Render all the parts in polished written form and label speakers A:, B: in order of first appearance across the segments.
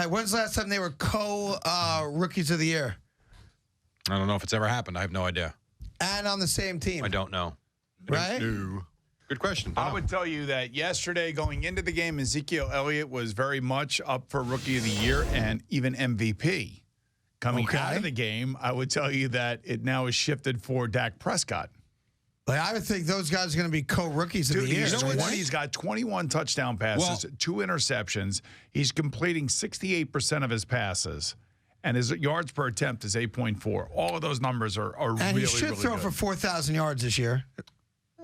A: When's the last time they were rookies of the year?
B: I don't know if it's ever happened. I have no idea.
A: And on the same team.
B: I don't know.
A: Right?
B: No. Good question.
C: I would tell you that yesterday, going into the game, Ezekiel Elliott was very much up for Rookie of the Year and even MVP. Coming out of the game, I would tell you that it now is shifted for Dak Prescott.
A: Like, I would think those guys are going to be co-rookies of the year.
C: He's got 21 touchdown passes, 2 interceptions. He's completing 68% of his passes. And his yards per attempt is 8.4. All of those numbers are really,
A: and he should
C: really
A: throw
C: good.
A: for 4,000 yards this year.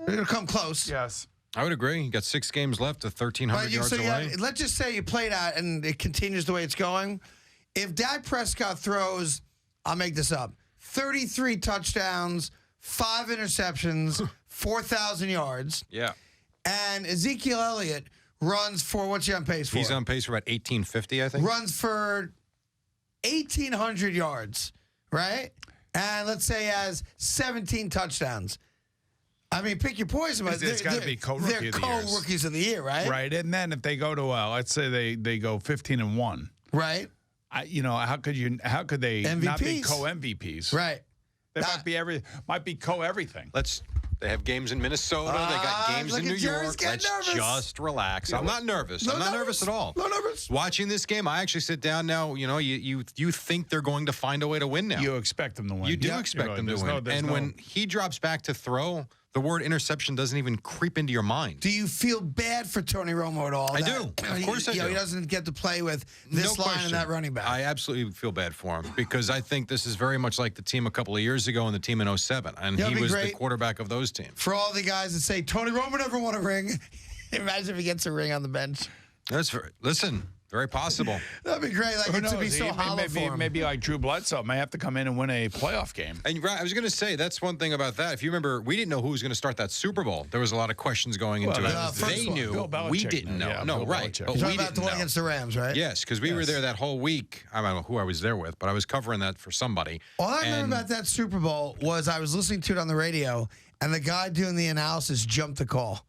A: It'll come close.
C: Yes.
B: I would agree. You got 6 games left to 1,300 yards away.
A: Let's just say you played out and it continues the way it's going. If Dak Prescott throws, I'll make this up, 33 touchdowns, 5 interceptions, 4,000 yards.
B: Yeah.
A: And Ezekiel Elliott runs for, what's he on pace for?
B: He's on pace for about 1,850, I think.
A: Runs for 1,800 yards, right? And let's say he has 17 touchdowns. I mean, pick your poison, but
C: it's got to be co-rookie of the year.
A: They're co-rookies of the year, right?
C: Right, and then if they go to, let's say they go 15-1.
A: Right.
C: How could they
A: MVPs.
C: not be co-MVPs?
A: Right.
C: They might be co-everything.
B: They have games in Minnesota. They got games in New York. Let's just relax. I'm not nervous. I'm not nervous at all.
A: No nervous.
B: Watching this game, I actually sit down now. You think they're going to find a way to win now.
C: You expect them to win.
B: You do expect them to win. And when he drops back to throw, the word interception doesn't even creep into your mind.
A: Do you feel bad for Tony Romo at all?
B: I do. Of course I do.
A: He doesn't get to play with this line and that running back.
B: I absolutely feel bad for him because I think this is very much like the team a couple of years ago and the team in 2007. And he was the quarterback of those teams.
A: For all the guys that say, Tony Romo never won a ring, imagine if he gets a ring on the bench. Very possible. That'd be great. Like, it would be so hollow for him.
C: Maybe like Drew Bledsoe may have to come in and win a playoff game.
B: And I was going to say, that's one thing about that. If you remember, we didn't know who was going to start that Super Bowl. There was a lot of questions going into it. They knew. We didn't know.
C: Yeah,
B: no, right.
A: But we didn't know. Against the Rams, right?
B: Yes, because we were there that whole week. I don't know who I was there with, but I was covering that for somebody.
A: All I remember about that Super Bowl was I was listening to it on the radio, and the guy doing the analysis jumped the call.